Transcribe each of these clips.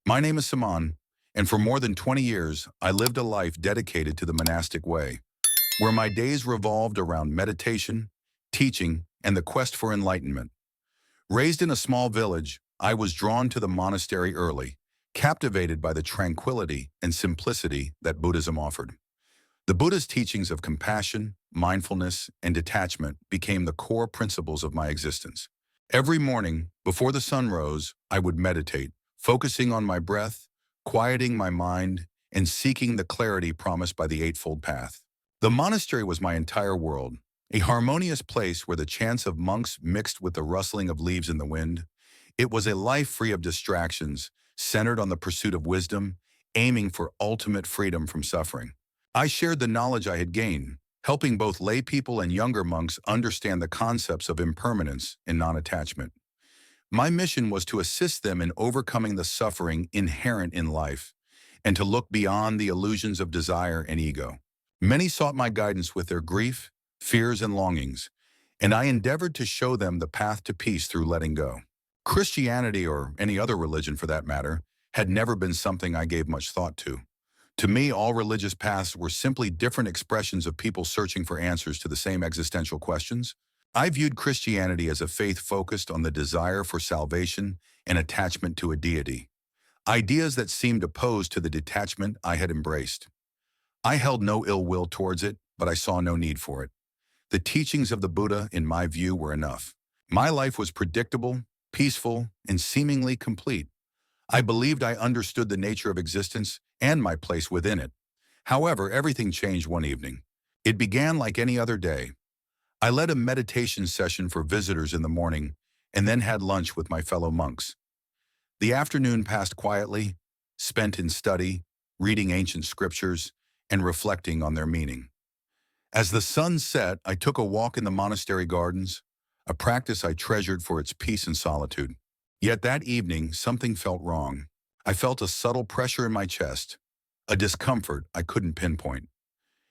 My name is Saman, and for more than 20 years, I lived a life dedicated to the monastic way, where my days revolved around meditation, teaching, and the quest for enlightenment. Raised in a small village, I was drawn to the monastery early, captivated by the tranquility and simplicity that Buddhism offered. The Buddha's teachings of compassion, mindfulness, and detachment became the core principles of my existence. Every morning, before the sun rose, I would meditate, focusing on my breath, quieting my mind, and seeking the clarity promised by the Eightfold Path. The monastery was my entire world, a harmonious place where the chants of monks mixed with the rustling of leaves in the wind. It was a life free of distractions, centered on the pursuit of wisdom, aiming for ultimate freedom from suffering. I shared the knowledge I had gained, helping both lay people and younger monks understand the concepts of impermanence and non-attachment. My mission was to assist them in overcoming the suffering inherent in life and to look beyond the illusions of desire and ego. Many sought my guidance with their grief, fears, and longings, and I endeavored to show them the path to peace through letting go. Christianity, or any other religion for that matter, had never been something I gave much thought to. To me, all religious paths were simply different expressions of people searching for answers to the same existential questions. I viewed Christianity as a faith focused on the desire for salvation and attachment to a deity, ideas that seemed opposed to the detachment I had embraced. I held no ill will towards it, but I saw no need for it. The teachings of the Buddha, in my view, were enough. My life was predictable, peaceful, and seemingly complete. I believed I understood the nature of existence and my place within it. However, everything changed one evening. It began like any other day. I led a meditation session for visitors in the morning and then had lunch with my fellow monks. The afternoon passed quietly, spent in study, reading ancient scriptures, and reflecting on their meaning. As the sun set, I took a walk in the monastery gardens, a practice I treasured for its peace and solitude. Yet that evening, something felt wrong. I felt a subtle pressure in my chest, a discomfort I couldn't pinpoint.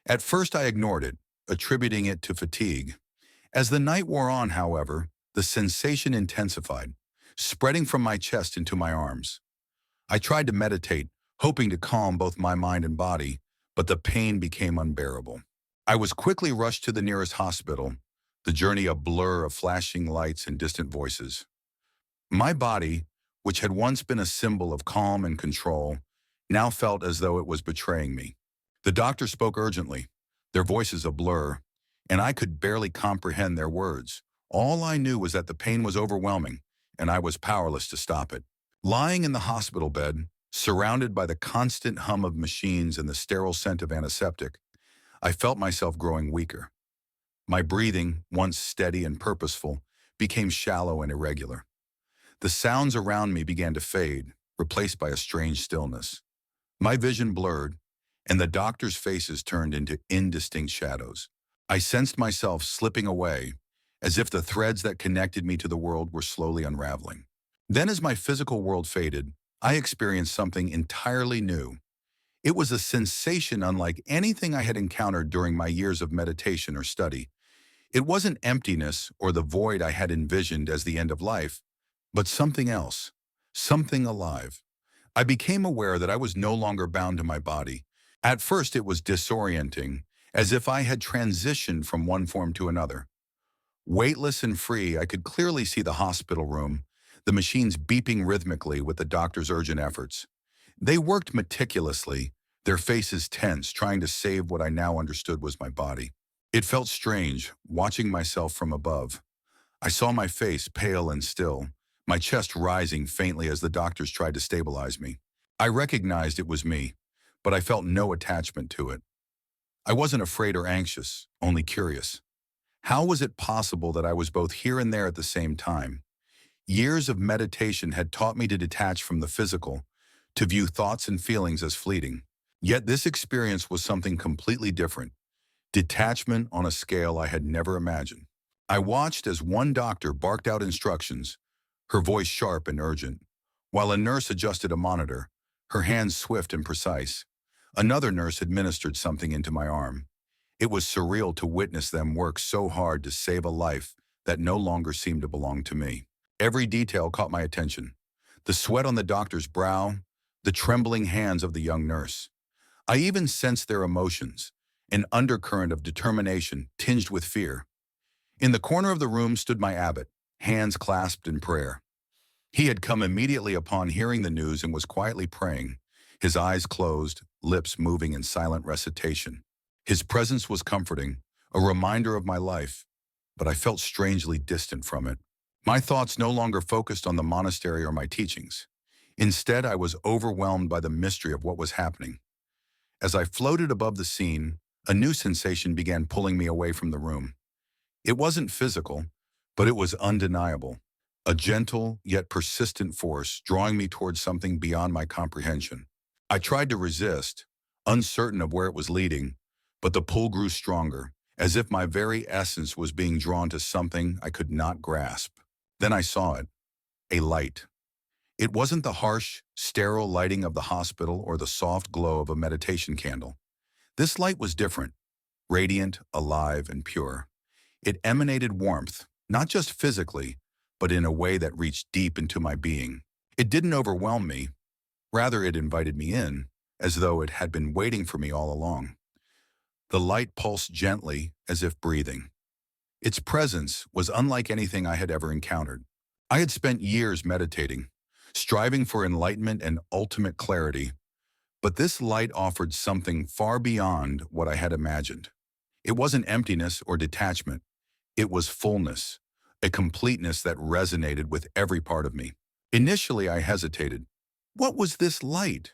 At first, I ignored it, attributing it to fatigue. As the night wore on, however, the sensation intensified, spreading from my chest into my arms. I tried to meditate, hoping to calm both my mind and body, but the pain became unbearable. I was quickly rushed to the nearest hospital, the journey a blur of flashing lights and distant voices. My body, which had once been a symbol of calm and control, now felt as though it was betraying me. The doctor spoke urgently, their voices a blur, and I could barely comprehend their words. All I knew was that the pain was overwhelming, and I was powerless to stop it. Lying in the hospital bed, surrounded by the constant hum of machines and the sterile scent of antiseptic, I felt myself growing weaker. My breathing, once steady and purposeful, became shallow and irregular. The sounds around me began to fade, replaced by a strange stillness. My vision blurred, and the doctors' faces turned into indistinct shadows. I sensed myself slipping away, as if the threads that connected me to the world were slowly unraveling. Then, as my physical world faded, I experienced something entirely new. It was a sensation unlike anything I had encountered during my years of meditation or study. It wasn't emptiness or the void I had envisioned as the end of life, but something else, something alive. I became aware that I was no longer bound to my body. At first, it was disorienting, as if I had transitioned from one form to another. Weightless and free, I could clearly see the hospital room, the machines beeping rhythmically with the doctor's urgent efforts. They worked meticulously, their faces tense, trying to save what I now understood was my body. It felt strange, watching myself from above. I saw my face pale and still, my chest rising faintly as the doctors tried to stabilize me. I recognized it was me, but I felt no attachment to it. I wasn't afraid or anxious, only curious. How was it possible that I was both here and there at the same time? Years of meditation had taught me to detach from the physical, to view thoughts and feelings as fleeting. Yet this experience was something completely different, detachment on a scale I had never imagined. I watched as one doctor barked out instructions, her voice sharp and urgent, while a nurse adjusted a monitor, her hands swift and precise. Another nurse administered something into my arm. It was surreal to witness them work so hard to save a life that no longer seemed to belong to me. Every detail caught my attention. The sweat on the doctor's brow, the trembling hands of the young nurse. I even sensed their emotions, an undercurrent of determination tinged with fear. In the corner of the room stood my abbot, hands clasped in prayer. He had come immediately upon hearing the news and was quietly praying, his eyes closed, lips moving in silent recitation. His presence was comforting, a reminder of my life, but I felt strangely distant from it. My thoughts no longer focused on the monastery or my teachings. Instead, I was overwhelmed by the mystery of what was happening. As I floated above the scene, a new sensation began pulling me away from the room. It wasn't physical, but it was undeniable. A gentle yet persistent force drawing me towards something beyond my comprehension. I tried to resist, uncertain of where it was leading, but the pull grew stronger, as if my very essence was being drawn to something I could not grasp. Then I saw it, a light. It wasn't the harsh, sterile lighting of the hospital or the soft glow of a meditation candle. This light was different, radiant, alive, and pure. It emanated warmth, not just physically, but in a way that reached deep into my being. It didn't overwhelm me. Rather, it invited me in, as though it had been waiting for me all along. The light pulsed gently, as if breathing. Its presence was unlike anything I had ever encountered. I had spent years meditating, striving for enlightenment and ultimate clarity, but this light offered something far beyond what I had imagined. It wasn't emptiness or detachment. It was fullness, a completeness that resonated with every part of me. Initially, I hesitated. What was this light?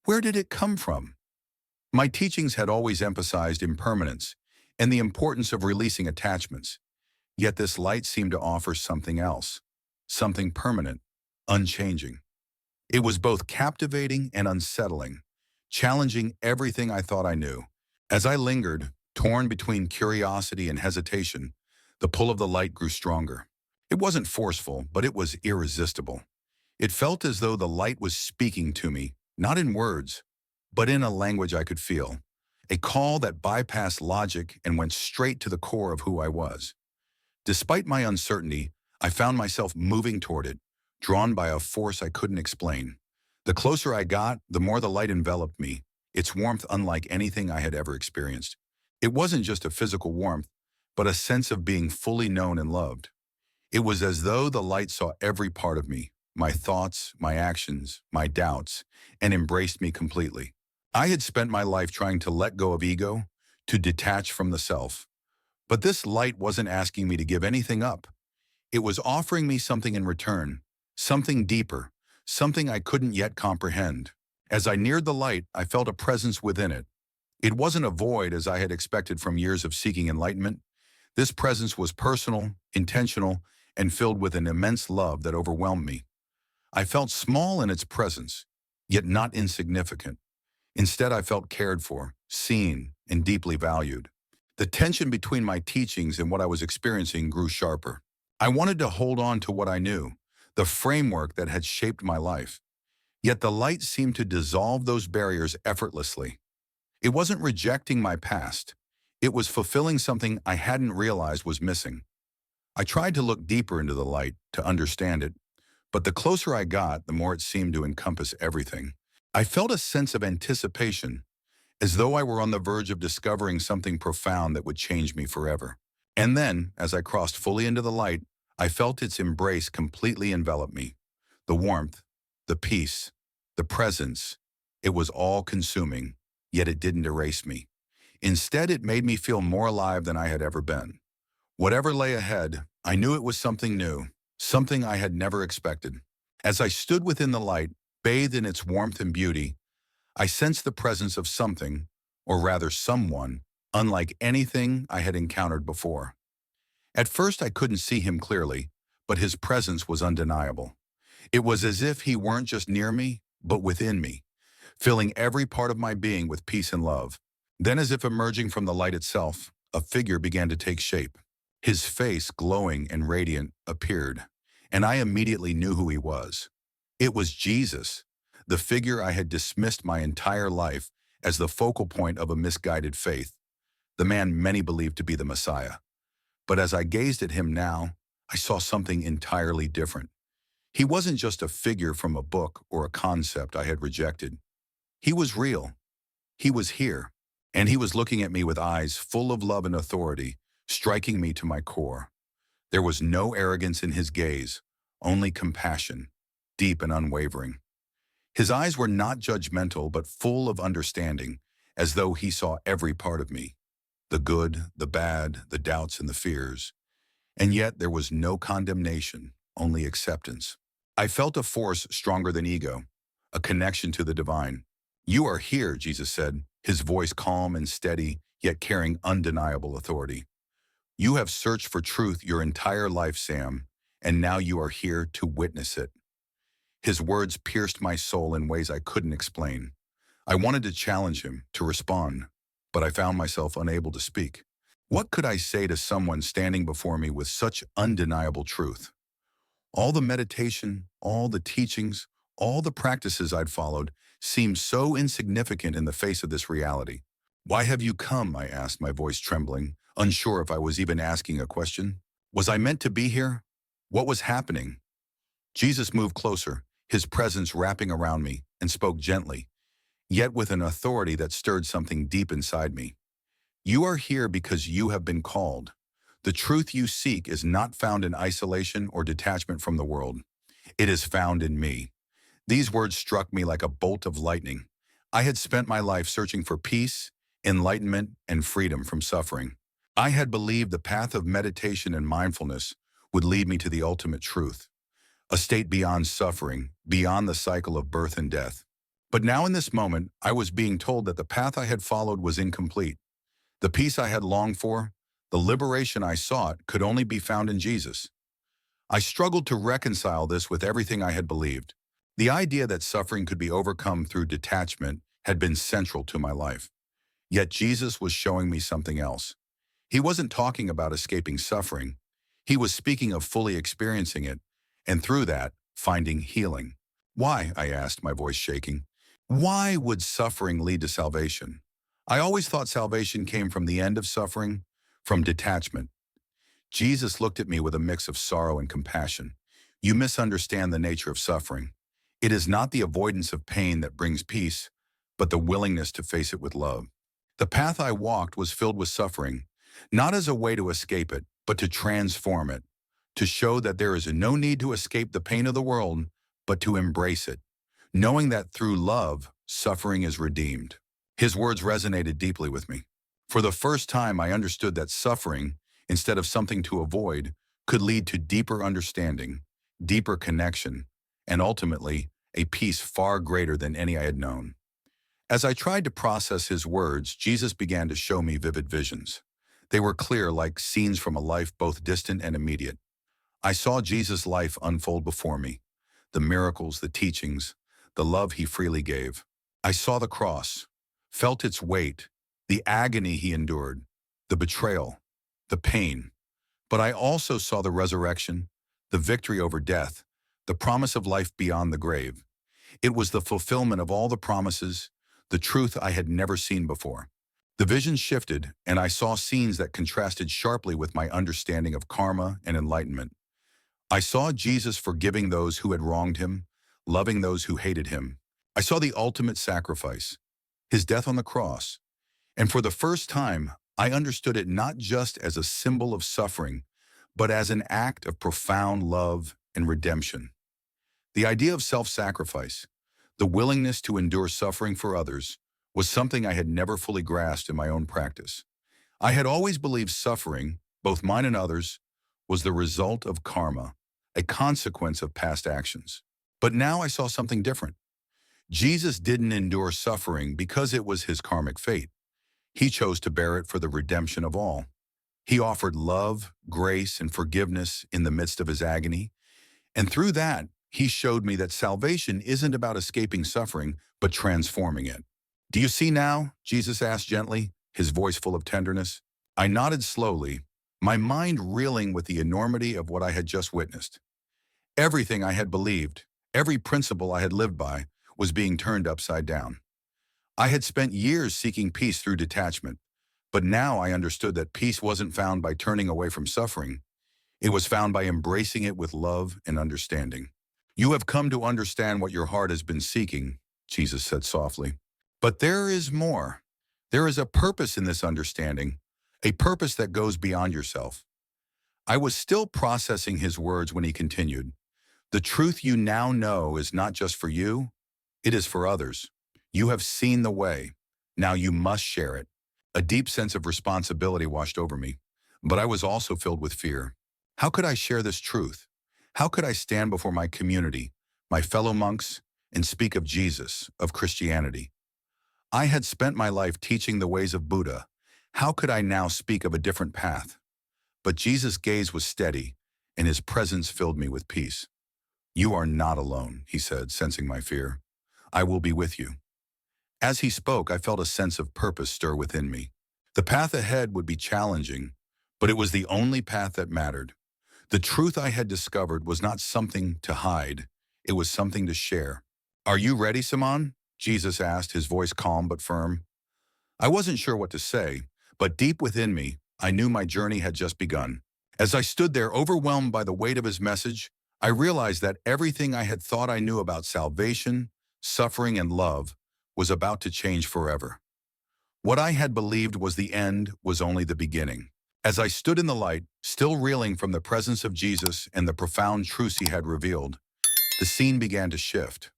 Where did it come from? My teachings had always emphasized impermanence and the importance of releasing attachments. Yet this light seemed to offer something else, something permanent, unchanging. It was both captivating and unsettling, challenging everything I thought I knew. As I lingered, torn between curiosity and hesitation, the pull of the light grew stronger. It wasn't forceful, but it was irresistible. It felt as though the light was speaking to me, not in words, but in a language I could feel. A call that bypassed logic and went straight to the core of who I was. Despite my uncertainty, I found myself moving toward it, drawn by a force I couldn't explain. The closer I got, the more the light enveloped me, its warmth unlike anything I had ever experienced. It wasn't just a physical warmth, but a sense of being fully known and loved. It was as though the light saw every part of me, my thoughts, my actions, my doubts, and embraced me completely. I had spent my life trying to let go of ego, to detach from the self. But this light wasn't asking me to give anything up. It was offering me something in return, something deeper, something I couldn't yet comprehend. As I neared the light, I felt a presence within it. It wasn't a void as I had expected from years of seeking enlightenment. This presence was personal, intentional, and filled with an immense love that overwhelmed me. I felt small in its presence, yet not insignificant. Instead, I felt cared for, seen, and deeply valued. The tension between my teachings and what I was experiencing grew sharper. I wanted to hold on to what I knew, the framework that had shaped my life. Yet the light seemed to dissolve those barriers effortlessly. It wasn't rejecting my past. It was fulfilling something I hadn't realized was missing. I tried to look deeper into the light, to understand it, but the closer I got, the more it seemed to encompass everything. I felt a sense of anticipation, as though I were on the verge of discovering something profound that would change me forever. And then, as I crossed fully into the light, I felt its embrace completely envelop me. The warmth, the peace, the presence, it was all-consuming, yet it didn't erase me. Instead, it made me feel more alive than I had ever been. Whatever lay ahead, I knew it was something new, something I had never expected. As I stood within the light, bathed in its warmth and beauty, I sensed the presence of something, or rather someone, unlike anything I had encountered before. At first, I couldn't see him clearly, but his presence was undeniable. It was as if he weren't just near me, but within me, filling every part of my being with peace and love. Then, as if emerging from the light itself, a figure began to take shape. His face, glowing and radiant, appeared, and I immediately knew who he was. It was Jesus, the figure I had dismissed my entire life as the focal point of a misguided faith, the man many believed to be the Messiah. But as I gazed at him now, I saw something entirely different. He wasn't just a figure from a book or a concept I had rejected. He was real. He was here. And he was looking at me with eyes full of love and authority, striking me to my core. There was no arrogance in his gaze, only compassion, deep and unwavering. His eyes were not judgmental but full of understanding, as though he saw every part of me, the good, the bad, the doubts and the fears. And yet there was no condemnation, only acceptance. I felt a force stronger than ego, a connection to the divine. "You are here," Jesus said, his voice calm and steady, yet carrying undeniable authority. "You have searched for truth your entire life, Sam, and now you are here to witness it." His words pierced my soul in ways I couldn't explain. I wanted to challenge him, to respond, but I found myself unable to speak. What could I say to someone standing before me with such undeniable truth? All the meditation, all the teachings, all the practices I'd followed seemed so insignificant in the face of this reality. "Why have you come?" I asked, my voice trembling, unsure if I was even asking a question. Was I meant to be here? What was happening? Jesus moved closer, his presence wrapping around me, and spoke gently, yet with an authority that stirred something deep inside me. "You are here because you have been called. The truth you seek is not found in isolation or detachment from the world. It is found in me." These words struck me like a bolt of lightning. I had spent my life searching for peace, enlightenment, and freedom from suffering. I had believed the path of meditation and mindfulness would lead me to the ultimate truth, a state beyond suffering, beyond the cycle of birth and death. But now in this moment, I was being told that the path I had followed was incomplete. The peace I had longed for, the liberation I sought, could only be found in Jesus. I struggled to reconcile this with everything I had believed. The idea that suffering could be overcome through detachment had been central to my life. Yet Jesus was showing me something else. He wasn't talking about escaping suffering. He was speaking of fully experiencing it, and through that, finding healing. "Why?" I asked, my voice shaking. "Why would suffering lead to salvation? I always thought salvation came from the end of suffering, from detachment." Jesus looked at me with a mix of sorrow and compassion. "You misunderstand the nature of suffering. It is not the avoidance of pain that brings peace, but the willingness to face it with love." The path I walked was filled with suffering, not as a way to escape it, but to transform it, to show that there is no need to escape the pain of the world, but to embrace it, knowing that through love, suffering is redeemed. His words resonated deeply with me. For the first time, I understood that suffering, instead of something to avoid, could lead to deeper understanding, deeper connection, and ultimately, a peace far greater than any I had known. As I tried to process his words, Jesus began to show me vivid visions. They were clear, like scenes from a life both distant and immediate. I saw Jesus' life unfold before me, the miracles, the teachings, the love he freely gave. I saw the cross, felt its weight, the agony he endured, the betrayal, the pain. But I also saw the resurrection, the victory over death, the promise of life beyond the grave. It was the fulfillment of all the promises, the truth I had never seen before. The vision shifted, and I saw scenes that contrasted sharply with my understanding of karma and enlightenment. I saw Jesus forgiving those who had wronged him, loving those who hated him. I saw the ultimate sacrifice, his death on the cross. And for the first time, I understood it not just as a symbol of suffering, but as an act of profound love and redemption. The idea of self-sacrifice, the willingness to endure suffering for others, was something I had never fully grasped in my own practice. I had always believed suffering, both mine and others, was the result of karma, a consequence of past actions. But now I saw something different. Jesus didn't endure suffering because it was his karmic fate. He chose to bear it for the redemption of all. He offered love, grace, and forgiveness in the midst of his agony. And through that, he showed me that salvation isn't about escaping suffering, but transforming it. "Do you see now?" Jesus asked gently, his voice full of tenderness. I nodded slowly, my mind reeling with the enormity of what I had just witnessed. Everything I had believed, every principle I had lived by, was being turned upside down. I had spent years seeking peace through detachment, but now I understood that peace wasn't found by turning away from suffering. It was found by embracing it with love and understanding. You have come to understand what your heart has been seeking, Jesus said softly. But there is more. There is a purpose in this understanding, a purpose that goes beyond yourself. I was still processing his words when he continued. The truth you now know is not just for you, it is for others. You have seen the way. Now you must share it. A deep sense of responsibility washed over me, but I was also filled with fear. How could I share this truth? How could I stand before my community, my fellow monks, and speak of Jesus, of Christianity? I had spent my life teaching the ways of Buddha. How could I now speak of a different path? But Jesus' gaze was steady, and his presence filled me with peace. You are not alone, he said, sensing my fear. I will be with you. As he spoke, I felt a sense of purpose stir within me. The path ahead would be challenging, but it was the only path that mattered. The truth I had discovered was not something to hide. It was something to share. Are you ready, Simon? Jesus asked, his voice calm but firm. I wasn't sure what to say, but deep within me, I knew my journey had just begun. As I stood there overwhelmed by the weight of his message, I realized that everything I had thought I knew about salvation, suffering, and love was about to change forever. What I had believed was the end was only the beginning. As I stood in the light, still reeling from the presence of Jesus and the profound truths he had revealed, the scene began to shift.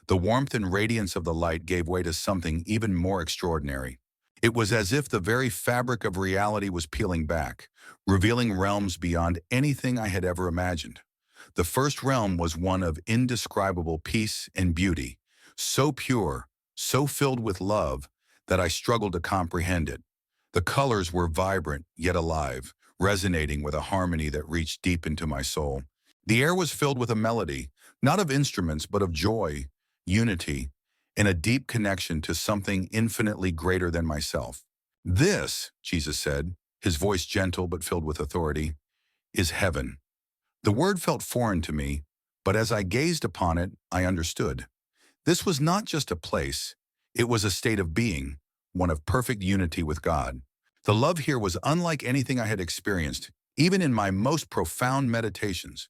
The warmth and radiance of the light gave way to something even more extraordinary. It was as if the very fabric of reality was peeling back, revealing realms beyond anything I had ever imagined. The first realm was one of indescribable peace and beauty, so pure, so filled with love, that I struggled to comprehend it. The colors were vibrant yet alive, resonating with a harmony that reached deep into my soul. The air was filled with a melody, not of instruments but of joy, unity, and a deep connection to something infinitely greater than myself. This, Jesus said, his voice gentle but filled with authority, is heaven. The word felt foreign to me, but as I gazed upon it, I understood. This was not just a place, it was a state of being, one of perfect unity with God. The love here was unlike anything I had experienced, even in my most profound meditations.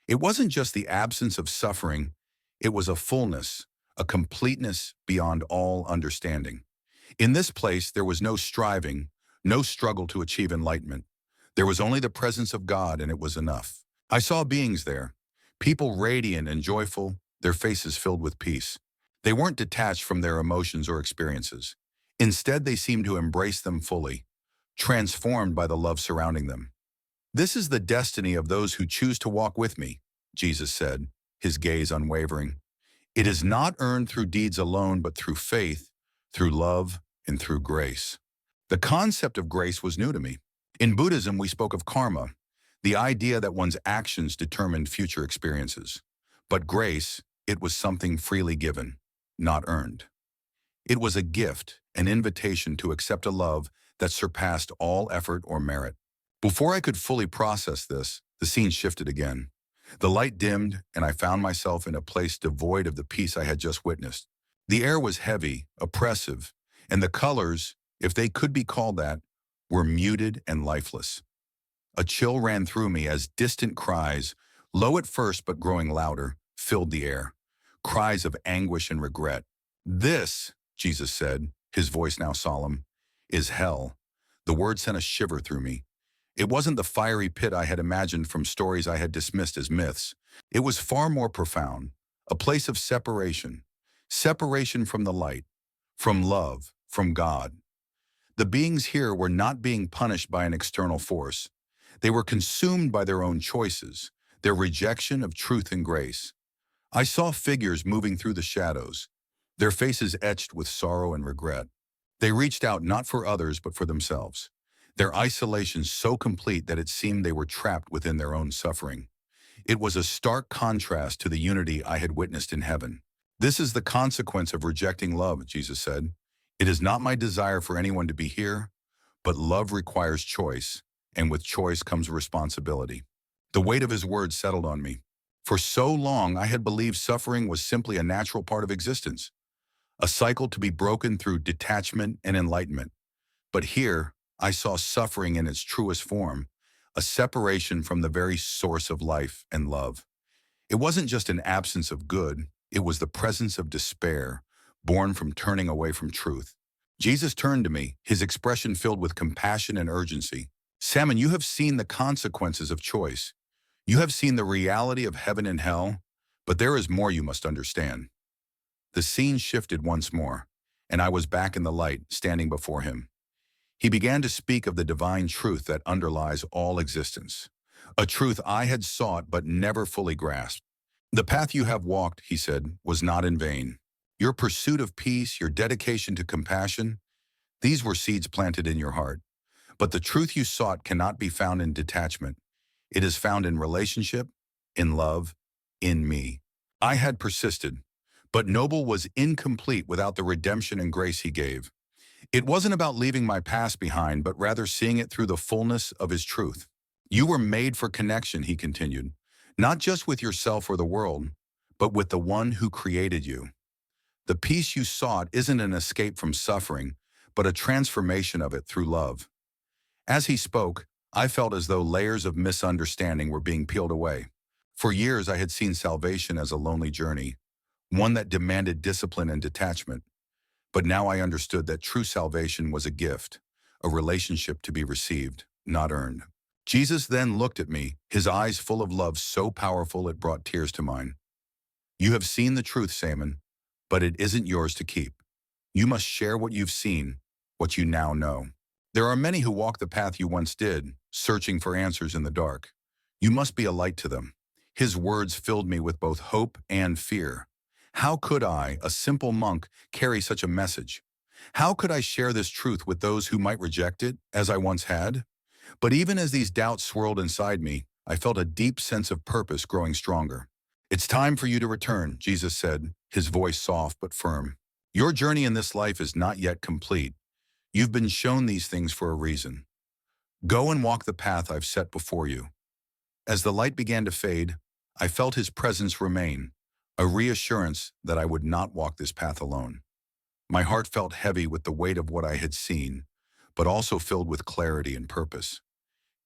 It wasn't just the absence of suffering, it was a fullness, a completeness beyond all understanding. In this place, there was no striving, no struggle to achieve enlightenment. There was only the presence of God, and it was enough. I saw beings there, people radiant and joyful, their faces filled with peace. They weren't detached from their emotions or experiences. Instead, they seemed to embrace them fully, transformed by the love surrounding them. This is the destiny of those who choose to walk with me, Jesus said, his gaze unwavering. It is not earned through deeds alone, but through faith, through love, and through grace. The concept of grace was new to me. In Buddhism, we spoke of karma, the idea that one's actions determined future experiences. But grace, it was something freely given, not earned. It was a gift, an invitation to accept a love that surpassed all effort or merit. Before I could fully process this, the scene shifted again. The light dimmed, and I found myself in a place devoid of the peace I had just witnessed. The air was heavy, oppressive, and the colors, if they could be called that, were muted and lifeless. A chill ran through me as distant cries, low at first but growing louder, filled the air. Cries of anguish and regret. This, Jesus said, his voice now solemn, is hell. The word sent a shiver through me. It wasn't the fiery pit I had imagined from stories I had dismissed as myths. It was far more profound, a place of separation. Separation from the light, from love, from God. The beings here were not being punished by an external force. They were consumed by their own choices, their rejection of truth and grace. I saw figures moving through the shadows, their faces etched with sorrow and regret. They reached out not for others but for themselves, their isolation so complete that it seemed they were trapped within their own suffering. It was a stark contrast to the unity I had witnessed in heaven. This is the consequence of rejecting love, Jesus said. It is not my desire for anyone to be here, but love requires choice, and with choice comes responsibility. The weight of his words settled on me. For so long, I had believed suffering was simply a natural part of existence, a cycle to be broken through detachment and enlightenment. But here, I saw suffering in its truest form, a separation from the very source of life and love. It wasn't just an absence of good, it was the presence of despair, born from turning away from truth. Jesus turned to me, his expression filled with compassion and urgency. Salmon, you have seen the consequences of choice. You have seen the reality of heaven and hell, but there is more you must understand. The scene shifted once more, and I was back in the light, standing before him. He began to speak of the divine truth that underlies all existence, a truth I had sought but never fully grasped. The path you have walked, he said, was not in vain. Your pursuit of peace, your dedication to compassion, these were seeds planted in your heart. But the truth you sought cannot be found in detachment. It is found in relationship, in love, in me. I had persisted, but Noble was incomplete without the redemption and grace he gave. It wasn't about leaving my past behind, but rather seeing it through the fullness of his truth. You were made for connection, he continued, not just with yourself or the world, but with the one who created you. The peace you sought isn't an escape from suffering, but a transformation of it through love. As he spoke, I felt as though layers of misunderstanding were being peeled away. For years, I had seen salvation as a lonely journey, one that demanded discipline and detachment. But now I understood that true salvation was a gift, a relationship to be received, not earned. Jesus then looked at me, his eyes full of love so powerful it brought tears to mine. You have seen the truth, Simon, but it isn't yours to keep. You must share what you've seen, what you now know. There are many who walk the path you once did, searching for answers in the dark. You must be a light to them. His words filled me with both hope and fear. How could I, a simple monk, carry such a message? How could I share this truth with those who might reject it, as I once had? But even as these doubts swirled inside me, I felt a deep sense of purpose growing stronger. It's time for you to return, Jesus said, his voice soft but firm. Your journey in this life is not yet complete. You've been shown these things for a reason. Go and walk the path I've set before you. As the light began to fade, I felt his presence remain, a reassurance that I would not walk this path alone. My heart felt heavy with the weight of what I had seen, but also filled with clarity and purpose.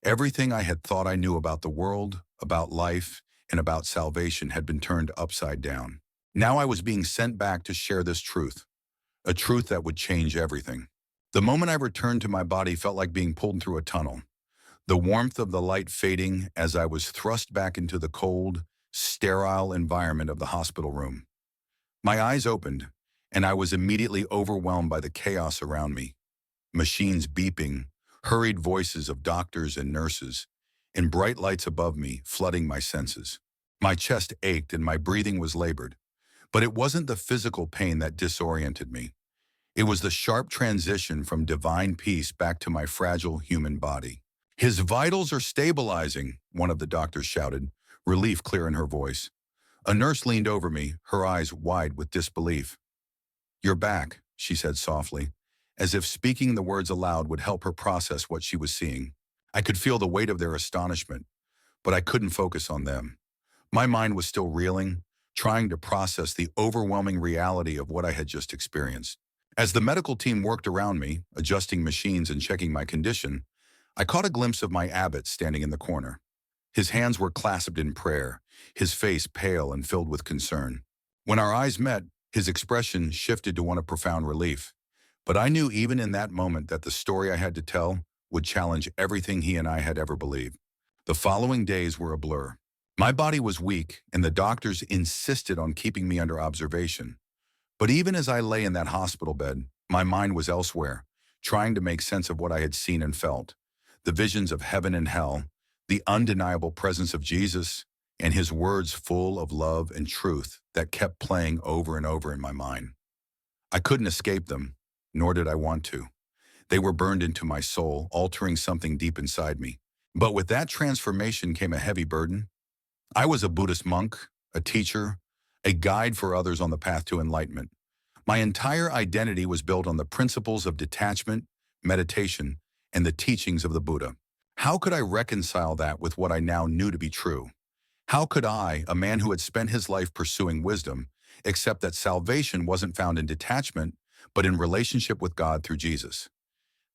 Everything I had thought I knew about the world, about life, and about salvation had been turned upside down. Now I was being sent back to share this truth, a truth that would change everything. The moment I returned to my body felt like being pulled through a tunnel, the warmth of the light fading as I was thrust back into the cold, sterile environment of the hospital room. My eyes opened, and I was immediately overwhelmed by the chaos around me. Machines beeping, hurried voices of doctors and nurses, and bright lights above me flooding my senses. My chest ached and my breathing was labored, but it wasn't the physical pain that disoriented me. It was the sharp transition from divine peace back to my fragile human body. His vitals are stabilizing, one of the doctors shouted, relief clear in her voice. A nurse leaned over me, her eyes wide with disbelief. You're back, she said softly, as if speaking the words aloud would help her process what she was seeing. I could feel the weight of their astonishment, but I couldn't focus on them. My mind was still reeling, trying to process the overwhelming reality of what I had just experienced. As the medical team worked around me, adjusting machines and checking my condition, I caught a glimpse of my abbot standing in the corner. His hands were clasped in prayer, his face pale and filled with concern. When our eyes met, his expression shifted to one of profound relief. But I knew even in that moment that the story I had to tell would challenge everything he and I had ever believed. The following days were a blur. My body was weak, and the doctors insisted on keeping me under observation. But even as I lay in that hospital bed, my mind was elsewhere, trying to make sense of what I had seen and felt. The visions of heaven and hell, the undeniable presence of Jesus, and his words full of love and truth that kept playing over and over in my mind. I couldn't escape them, nor did I want to. They were burned into my soul, altering something deep inside me. But with that transformation came a heavy burden. I was a Buddhist monk, a teacher, a guide for others on the path to enlightenment. My entire identity was built on the principles of detachment, meditation, and the teachings of the Buddha. How could I reconcile that with what I now knew to be true? How could I, a man who had spent his life pursuing wisdom, accept that salvation wasn't found in detachment, but in relationship with God through Jesus?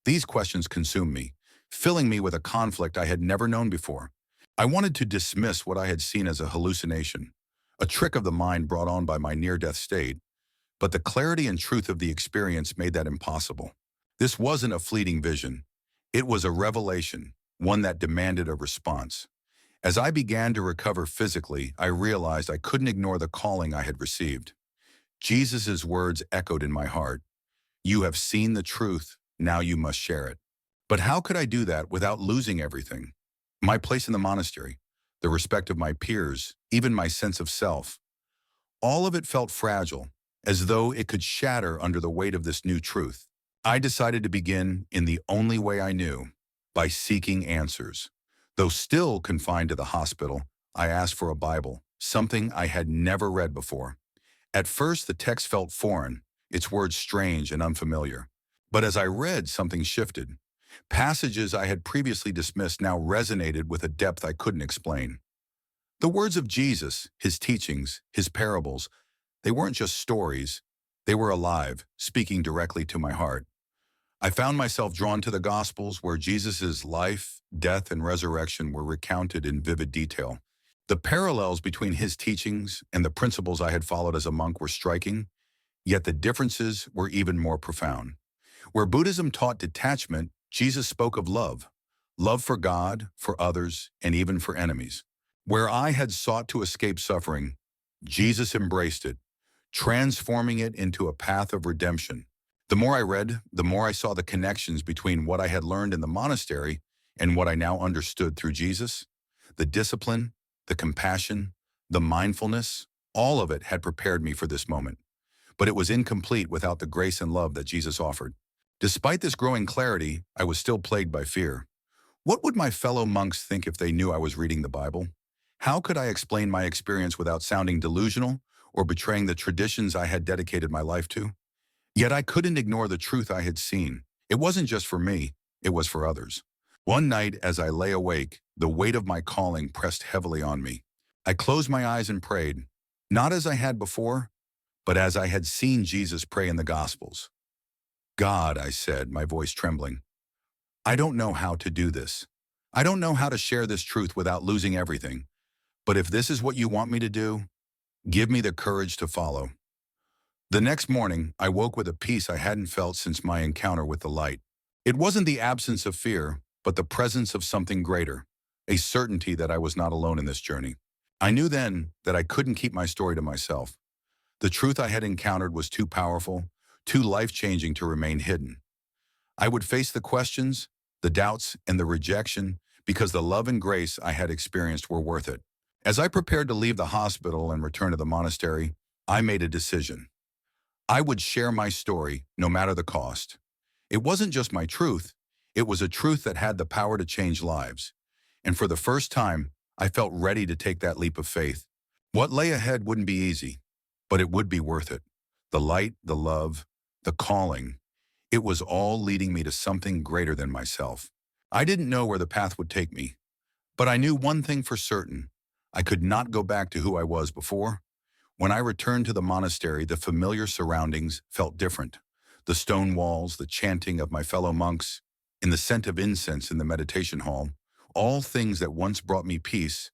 These questions consumed me, filling me with a conflict I had never known before. I wanted to dismiss what I had seen as a hallucination, a trick of the mind brought on by my near-death state, but the clarity and truth of the experience made that impossible. This wasn't a fleeting vision. It was a revelation, one that demanded a response. As I began to recover physically, I realized I couldn't ignore the calling I had received. Jesus' words echoed in my heart. You have seen the truth, now you must share it. But how could I do that without losing everything? My place in the monastery, the respect of my peers, even my sense of self. All of it felt fragile, as though it could shatter under the weight of this new truth. I decided to begin in the only way I knew, by seeking answers. Though still confined to the hospital, I asked for a Bible, something I had never read before. At first, the text felt foreign, its words strange and unfamiliar. But as I read, something shifted. Passages I had previously dismissed now resonated with a depth I couldn't explain. The words of Jesus, his teachings, his parables, they weren't just stories. They were alive, speaking directly to my heart. I found myself drawn to the Gospels where Jesus' life, death, and resurrection were recounted in vivid detail. The parallels between his teachings and the principles I had followed as a monk were striking, yet the differences were even more profound. Where Buddhism taught detachment, Jesus spoke of love. Love for God, for others, and even for enemies. Where I had sought to escape suffering, Jesus embraced it, transforming it into a path of redemption. The more I read, the more I saw the connections between what I had learned in the monastery and what I now understood through Jesus. The discipline, the compassion, the mindfulness, all of it had prepared me for this moment. But it was incomplete without the grace and love that Jesus offered. Despite this growing clarity, I was still plagued by fear. What would my fellow monks think if they knew I was reading the Bible? How could I explain my experience without sounding delusional or betraying the traditions I had dedicated my life to? Yet I couldn't ignore the truth I had seen. It wasn't just for me, it was for others. One night, as I lay awake, the weight of my calling pressed heavily on me. I closed my eyes and prayed, not as I had before, but as I had seen Jesus pray in the Gospels. God, I said, my voice trembling, I don't know how to do this. I don't know how to share this truth without losing everything. But if this is what you want me to do, give me the courage to follow. The next morning, I woke with a peace I hadn't felt since my encounter with the light. It wasn't the absence of fear, but the presence of something greater, a certainty that I was not alone in this journey. I knew then that I couldn't keep my story to myself. The truth I had encountered was too powerful, too life-changing to remain hidden. I would face the questions, the doubts, and the rejection because the love and grace I had experienced were worth it. As I prepared to leave the hospital and return to the monastery, I made a decision. I would share my story, no matter the cost. It wasn't just my truth, it was a truth that had the power to change lives. And for the first time, I felt ready to take that leap of faith. What lay ahead wouldn't be easy, but it would be worth it. The light, the love, the calling, it was all leading me to something greater than myself. I didn't know where the path would take me, but I knew one thing for certain. I could not go back to who I was before. When I returned to the monastery, the familiar surroundings felt different. The stone walls, the chanting of my fellow monks, and the scent of incense in the meditation hall, all things that once brought me peace,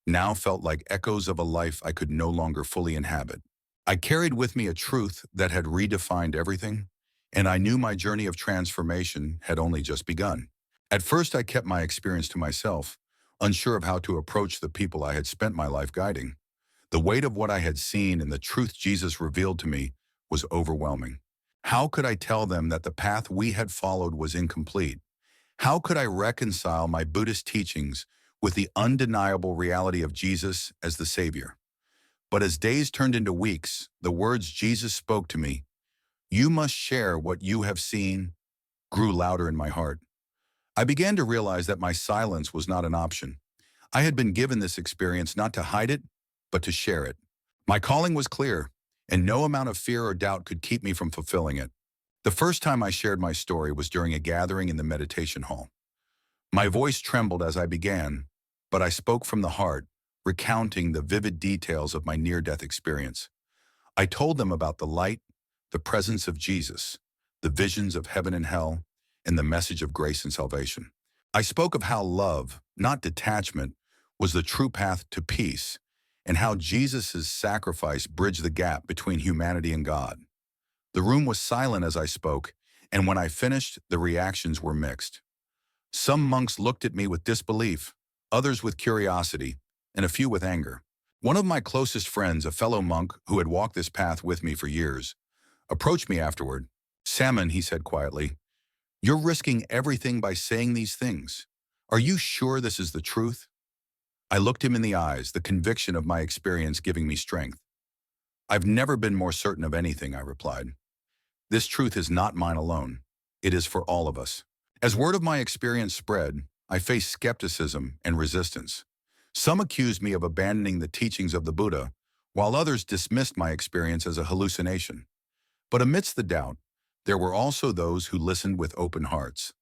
now felt like echoes of a life I could no longer fully inhabit. I carried with me a truth that had redefined everything, and I knew my journey of transformation had only just begun. At first, I kept my experience to myself, unsure of how to approach the people I had spent my life guiding. The weight of what I had seen and the truth Jesus revealed to me was overwhelming. How could I tell them that the path we had followed was incomplete? How could I reconcile my Buddhist teachings with the undeniable reality of Jesus as the Savior? But as days turned into weeks, the words Jesus spoke to me, "You must share what you have seen," grew louder in my heart. I began to realize that my silence was not an option. I had been given this experience not to hide it, but to share it. My calling was clear, and no amount of fear or doubt could keep me from fulfilling it. The first time I shared my story was during a gathering in the meditation hall. My voice trembled as I began, but I spoke from the heart, recounting the vivid details of my near-death experience. I told them about the light, the presence of Jesus, the visions of heaven and hell, and the message of grace and salvation. I spoke of how love, not detachment, was the true path to peace, and how Jesus' sacrifice bridged the gap between humanity and God. The room was silent as I spoke, and when I finished, the reactions were mixed. Some monks looked at me with disbelief, others with curiosity, and a few with anger. One of my closest friends, a fellow monk who had walked this path with me for years, approached me afterward. "Salmon," he said quietly, "you're risking everything by saying these things. Are you sure this is the truth?" I looked him in the eyes, the conviction of my experience giving me strength. "I've never been more certain of anything," I replied. "This truth is not mine alone. It is for all of us." As word of my experience spread, I faced skepticism and resistance. Some accused me of abandoning the teachings of the Buddha, while others dismissed my experience as a hallucination. But amidst the doubt, there were also those who listened with open hearts.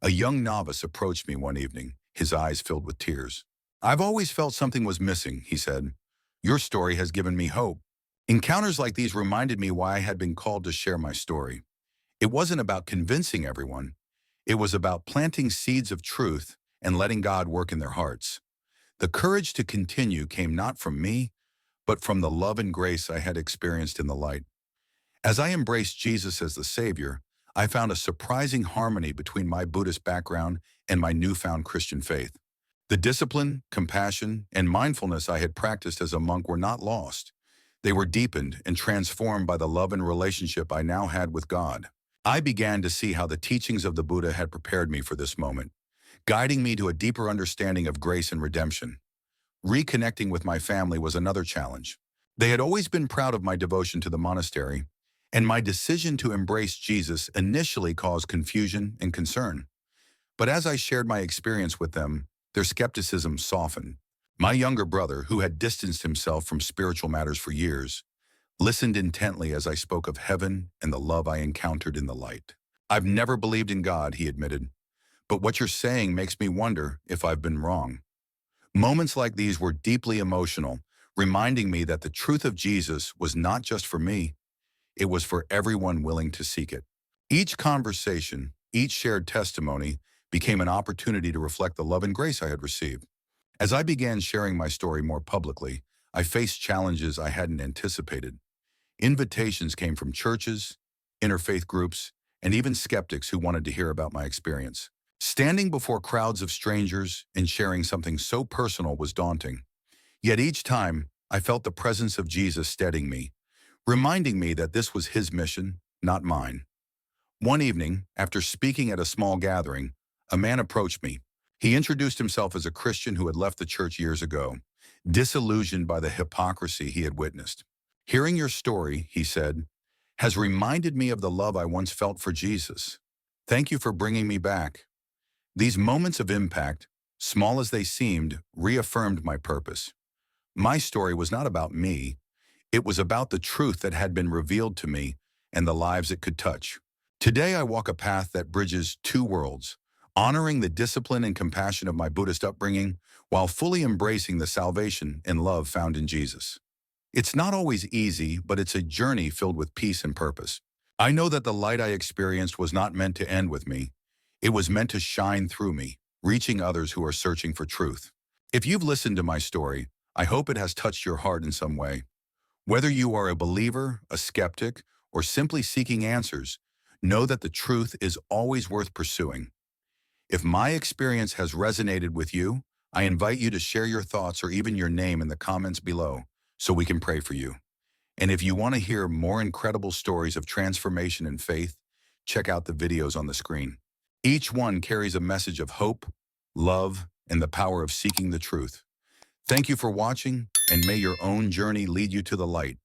A young novice approached me one evening, his eyes filled with tears. "I've always felt something was missing," he said. "Your story has given me hope." Encounters like these reminded me why I had been called to share my story. It wasn't about convincing everyone. It was about planting seeds of truth and letting God work in their hearts. The courage to continue came not from me, but from the love and grace I had experienced in the light. As I embraced Jesus as the Savior, I found a surprising harmony between my Buddhist background and my newfound Christian faith. The discipline, compassion, and mindfulness I had practiced as a monk were not lost. They were deepened and transformed by the love and relationship I now had with God. I began to see how the teachings of the Buddha had prepared me for this moment, guiding me to a deeper understanding of grace and redemption. Reconnecting with my family was another challenge. They had always been proud of my devotion to the monastery, and my decision to embrace Jesus initially caused confusion and concern. But as I shared my experience with them, their skepticism softened. My younger brother, who had distanced himself from spiritual matters for years, listened intently as I spoke of heaven and the love I encountered in the light. "I've never believed in God," he admitted, "but what you're saying makes me wonder if I've been wrong." Moments like these were deeply emotional, reminding me that the truth of Jesus was not just for me, it was for everyone willing to seek it. Each conversation, each shared testimony, became an opportunity to reflect the love and grace I had received. As I began sharing my story more publicly, I faced challenges I hadn't anticipated. Invitations came from churches, interfaith groups, and even skeptics who wanted to hear about my experience. Standing before crowds of strangers and sharing something so personal was daunting. Yet each time, I felt the presence of Jesus steadying me, reminding me that this was his mission, not mine. One evening, after speaking at a small gathering, a man approached me. He introduced himself as a Christian who had left the church years ago, disillusioned by the hypocrisy he had witnessed. "Hearing your story," he said, "has reminded me of the love I once felt for Jesus. Thank you for bringing me back." These moments of impact, small as they seemed, reaffirmed my purpose. My story was not about me. It was about the truth that had been revealed to me and the lives it could touch. Today I walk a path that bridges two worlds, honoring the discipline and compassion of my Buddhist upbringing while fully embracing the salvation and love found in Jesus. It's not always easy, but it's a journey filled with peace and purpose. I know that the light I experienced was not meant to end with me. It was meant to shine through me, reaching others who are searching for truth. If you've listened to my story, I hope it has touched your heart in some way. Whether you are a believer, a skeptic, or simply seeking answers, know that the truth is always worth pursuing. If my experience has resonated with you, I invite you to share your thoughts or even your name in the comments below so we can pray for you. And if you want to hear more incredible stories of transformation and faith, check out the videos on the screen. Each one carries a message of hope, love, and the power of seeking the truth. Thank you for watching, and may your own journey lead you to the light.